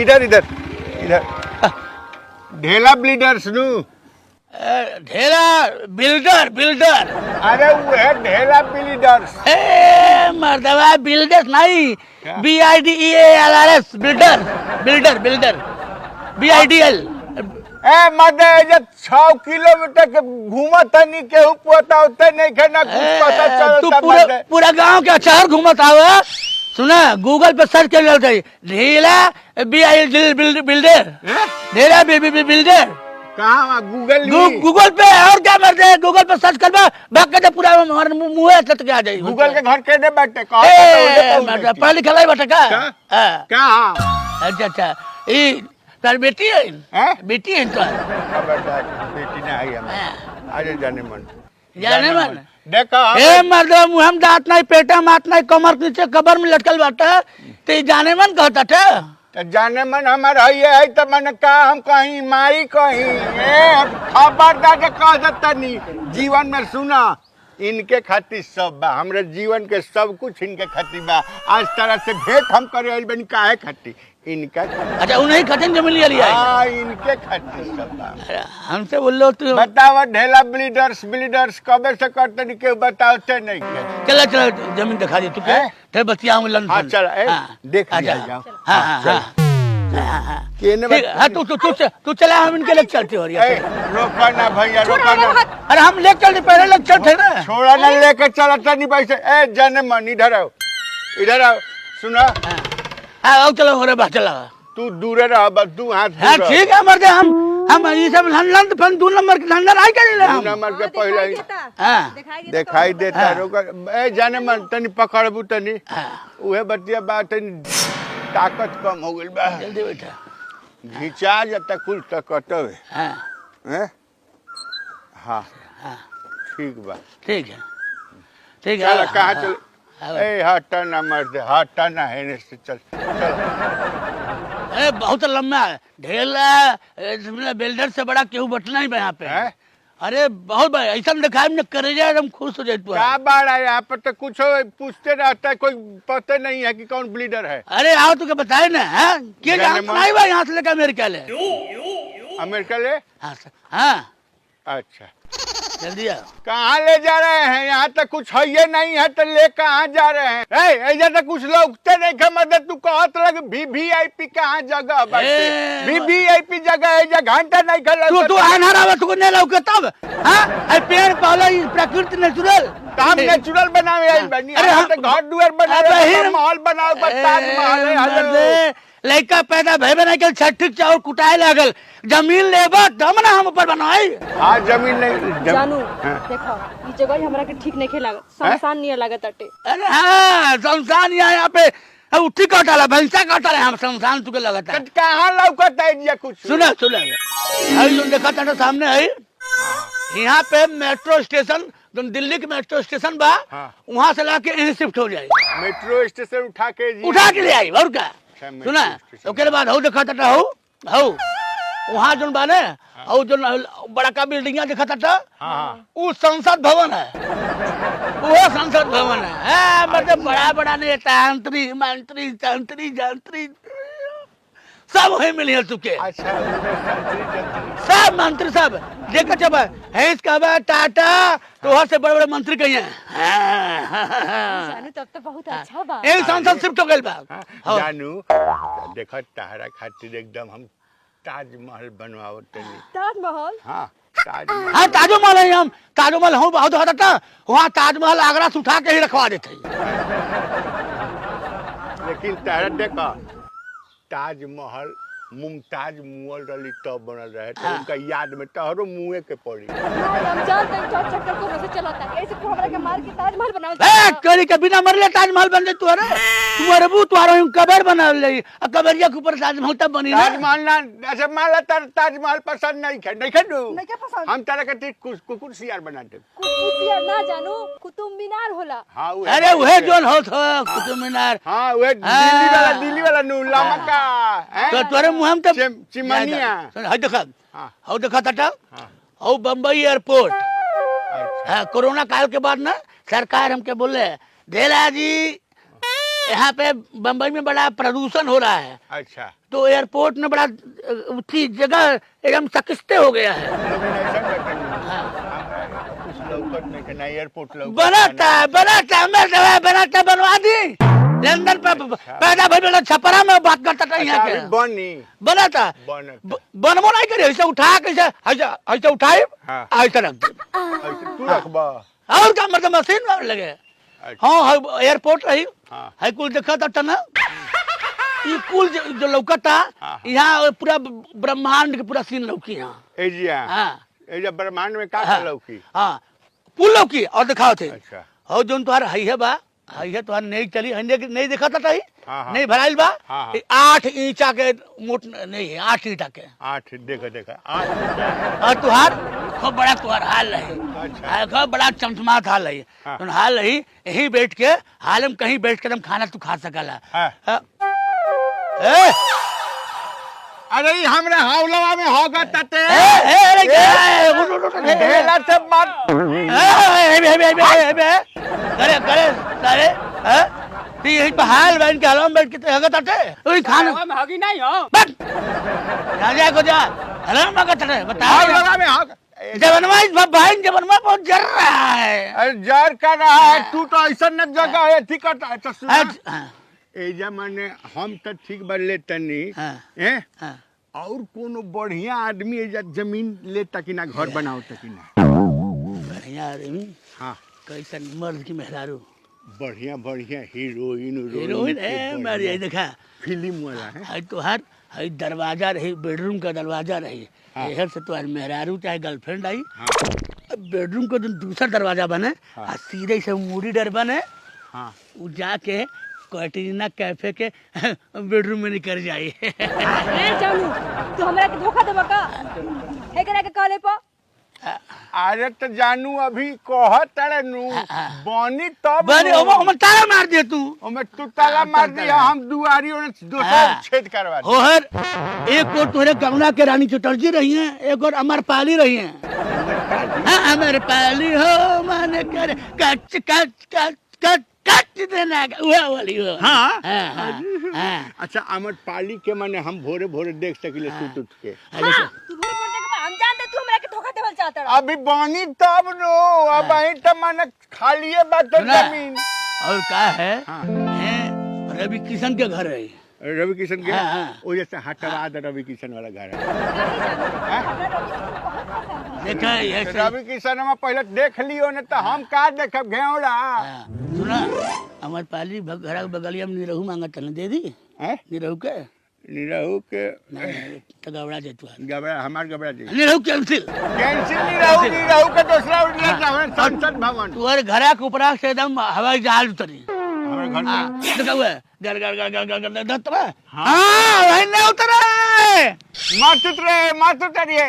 इधर इधर इधर ढेला ब्लीडर्स नु ढेला बिल्डर बिल्डर अरे वो है ढेला ब्लीडर्स ए मर्दवा बिल्डर नहीं क्या? BIDEALRS builder builder builder BIDL ए मदे जब 6 किलोमीटर के घूमत नहीं केहू पता होते नहीं के ना कुछ पता तू चलता पूरा मदे पूरा गांव के शहर घूमत आवे सुना गूगल पे सर्च कर लेते ढेला BIDL बिल्डर हैं? ढेला बिल्डर कहाँ गूगल गूगल पे और क्या मर जाए गूगल पे सर्च करबा बाकी तो पूरा हमारे मुंह चट के आ जाए गूगल के घर के बैठे पढ़ा लिखा लाई बटा का क्या? हाँ। कहाँ अच्छा अच्छा ये तार बेटी है हैं? बेटी है तो खबरदार बेटी ने आई हमें अरे जाने मन देखा ए मर्द मुंह में दांत नहीं पेटा मात नहीं कमर के नीचे कबर में लटकल बाटा तो ये जाने मन कहता था तो जाने मन हमारा है तो मन का हम कहीं माई कहीं ए खबरदार कह देता नहीं जीवन में सुना इनके खातिर सब बा हमरे जीवन के सब कुछ इनके खातिर बा आज तरह से भेंट हम करे आइल बनी काहे खातिर इनका अच्छा उन्हें खतन जमीन लिया है हाँ इनके खातिर सब बा अरे, हमसे बोल लो तू बताओ ढेला ब्लीडर्स कबे से करते नहीं के बताते नहीं के चला चला जमीन दिखा दी तू क्या हैं? थे बच्चियां हम लंदन हाँ चल देख लिया अच्छा। जाओ हाँ हाँ चल। हाँ केने ठीक है, हाँ तू चला हम इनके लेके चलते हो ए, रोका ना भैया रोका ना अरे हम लेके चलते पहले लेके चलते ना छोड़ा ना लेके चलता नहीं पैसे ए जाने मन इधर आओ सुना हाँ आओ चलो हो रे बा चला तू दूर रह बस तू हाथ हाँ दूर रह। ठीक है मर्दे हम ये सब लंदन फिर 2 नंबर के लंदन आई कर ले दू हम नंबर के पहले ही हाँ दिखाई देता हाँ। रोका ए जाने मन तनी पकड़बू तनी हाँ उहे बतिया बात तनी ताकत कम हो गइल बा जल्दी बैठा घिचा जाता कुल तकतवे हाँ हैं हाँ हाँ ठीक बा ठीक है ठीक चल है कहाँ चल हाँ। ए हटा ना मर्द हटा ना है ने से चल अरे बहुत लंबा है ढेला बिल्डर से बड़ा केहू बटना ही यहाँ पे हैं? अरे बहुत बड़ा ऐसा दिखाई में करे जाए एकदम खुश हो जाए तू क्या बात है यहाँ पर तो कुछ पूछते रहता है कोई पता नहीं है कि कौन ब्लीडर है अरे आओ तुके बताए ना हाँ के जाने जहाँ मन- नहीं भाई यहाँ से लेकर अमेरिका ले अमेरिका ले हाँ हाँ अच्छा जल्दी आओ कहाँ ले जा रहे हैं यहाँ तक कुछ है ये नहीं है तो ले कहाँ जा रहे हैं ऐसा तो कुछ लोग नहीं का मदद तू कहत लग VVIP कहाँ जगह ए, VVIP जगह है जो घंटा नहीं तू खा आना रहा तू नहीं लौके तब हाँ अरे पेड़ पौधा ये प्रकृति नेचुरल काम नेचुरल बनावे आई बनी अरे यहाँ हम- तो घर दुआर बना अबे रहे हिर- महल बनाओ बस ताजमहल है हेलो लड़का पैदा भय बना के छठी चाउर कुटाए लागल जमीन लेबा तब ना हम ऊपर बनाई हाँ जमीन नहीं जानू हाँ। देखो ई जगह ही हमरा के ठीक नहीं लागत शमशान नियर लागत अटे अरे हाँ शमशान यहाँ पे उठी कटाला भैंसा कटाला हम शमशान तुके लगता है कहाँ लौकता है ये कुछ सुना सुना है जो देखा था सामने है यहाँ पे मेट्रो स्टेशन जो दिल्ली के मेट्रो स्टेशन बा हाँ। वहाँ से लाके यहीं शिफ्ट हो जाएगी मेट्रो स्टेशन उठा के जी उठा के ले आई और क्या अच्छा, मेट्रो सुना स्टेशन। ओके बाद हो देखा था हो वहाँ जो बाने और जो बड़ा का बिल्डिंग देखा था हाँ वो संसद भवन है वो संसद भवन है मतलब बड़ा बड़ा नेता मंत्री तंत्री जंत्री सब वही मिली है तुके अच्छा सब मंत्री सब देखा जब है इसका टाटा तो वहाँ से बड़े बड़े मंत्री कही हैं जानू तब तो बहुत अच्छा बा एक सांसद शिफ्ट हो गए बा हाँ। जानू देखो तारा खातिर एकदम हम ताजमहल बनवाओ तनी ताजमहल हाँ ताजमहल हाँ ताजमहल है हम ताजमहल हूँ बहुत होता था वहाँ ताजमहल आगरा से उठा के ही रखवा देते लेकिन तारा देखो ताजमहल मुमताज मुअल रही तब बनल रहे तो हाँ। उनका याद में तोहरो मुँहे के पड़ी हम जानते हैं चौक चक्कर को से चलता है ऐसे को हमरा के मार के ताजमहल बनावल ए करी के बिना मरले ताजमहल बन जाए तू अरे तू अरे बू तुम्हारा कबर बना ले कबरिया के ऊपर ताजमहल तब बनी ना ताजमहल ना अच्छा मान ला ताजमहल पसंद नहीं खे नहीं खेडू नहीं क्या पसंद हम तारा के कुकुर सियार बना दे कुतुब ना जानू कुतुब मीनार होला हाँ अरे वह जोन हो तो कुतुब मीनार हाँ वे हाँ। दिल्ली वाला नू लमका तो तोरे मुंह में तो चिमनिया हाय देखा हाँ। हाउ देखा था हाँ। हाउ बम्बई एयरपोर्ट अच्छा हाँ कोरोना काल के बाद ना सरकार हमके बोले ढेला जी यहाँ पे बम्बई में बड़ा प्रदूषण हो रहा है, अच्छा तो एयरपोर्ट में बड़ा ऊंची जगह एकदम सकिस्ते हो गया है। लेकिन ऐसा करते नहीं। कुछ लौकत नहीं कि ना एयरपोर्ट लौकत बनाता बनवा दी। लंदन पे पैदा भइल छपरा में बात करता था यहाँ के बनी बनाता बनत बनबो नहीं करे, ऐसे उठा के ऐसे उठाए हाँ। ऐसे रख दे ऐसे तू रखबा और का मतलब मशीन में लगे। अच्छा। हाँ एयरपोर्ट रही हाँ। है कुल देखा था ना, ये कुल जो लौकता हाँ। यहाँ पूरा ब्रह्मांड के पूरा सीन लौकी यहाँ। एजिया हाँ एजिया ब्रह्मांड में का हाँ। लौकी हाँ कुल लौकी और दिखाओ थे। अच्छा और जो तुम्हारा है बा है तुम्हारा नहीं चली है नहीं देखा था तही हाँ, हाँ। नहीं भराइल बा हाँ, हाँ। 8 ईंचा के मोट नहीं है 8 ईंटा के 8 देखा 8 और तुहार खूब बड़ा तुहार हाल है। अच्छा। खूब बड़ा चमचमात हाल है। हाँ। तुम हाल है यही बैठ के हाल में कहीं बैठ के तुम खाना तू खा सकला। हाँ। हाँ। ए, अरे ई हमरा हावलवा में होगा तते अरे क्या है? उठ, उठ, उठ, उठ, ढेला से मार करे करे सारे ती यही पे हाल बैठ के हलवा में बैठ के हगत आटे ओई खाना हम हगी नहीं हो। बट जा को जा हलवा में हगत आटे बता हावलवा में होगा जवनवा इस भाई जवनवा बहुत जर रहा है। अरे जार कर रहा है तू तो ऐसा न जगह है ठीक है तो सुना हाँ एजा माने हम तो ठीक बा लेतनी हाँ हैं हाँ और कोनो बढ़िया आदमी एजा जमीन लेता कि ना घर बनावता कि ना बढ़िया आदमी हाँ कैसन मर्द की मेहरारू बढ़िया बढ़िया हीरोइन हीरोइन है मारी यही देखा फिल्म वाला है है तुहार है दरवाजा रही बेडरूम का दरवाजा रही हाँ। यह से तुहार मेहरारू चाहे गर्लफ्रेंड आई हाँ बेडरूम का जो दूसरा दरवाजा बने हाँ। और सीधे से मूडी डर बने हाँ वो जाके कैटरीना कैफे के बेडरूम में निकल जाए। ए जानू तू हमरा के धोखा देबा का हे करे के कहले पर अरे तो जानू अभी कहत रे नु बनी तब बने हम ताला मार दे तू ओमे तू ताला मार दिया हम दुआरी और दूसरा हाँ। छेद करवा दी होहर एक और तुहरे गंगा के रानी चटर्जी रही हैं, एक और अमर पाली रही हैं। हाँ, अमर पाली हो माने कर कच कच कच कच कच देना वह वाली हो। हाँ? हाँ, हाँ, हाँ। अच्छा अमर पाली के माने हम भोरे भोरे देख सकिले सूत उठ के अरे हां तू भोरे भोरे देख हम जानते तू हमरा के धोखा देवल चाहता रहा। अभी बनी तब नो अब आई तो माने खालिए बात सुना। जमीन और क्या है हाँ। हैं, रवि किशन के घर है। रवि किशन के हाँ, हाँ। ओ जैसे हटवा दे रवि किशन वाला घर है काहे जानू हमरा रोटी तो बहुत पसंद है। देखा ये से- रवि किशन में पहले देख लियो न तो हम का देखब घेवड़ा हाँ, सुना अमर पाली घर बगलिया में निरहू मांगत न दे दी हैं निरहू के निरहू के नहीं, तो गवड़ा दे तू गबरा हमार गबरा जी निरहू कैंसिल कैंसिल निरहू के दूसरा उठिया जावन संसद भवन तुअर घरा के ऊपरा से एकदम हवाई जहाज उतरी हमारे घर में देखा हुआ है? गर गर गर गर गर गर दत्त हाँ वही नहीं उतरा मातुत रे मातुत रे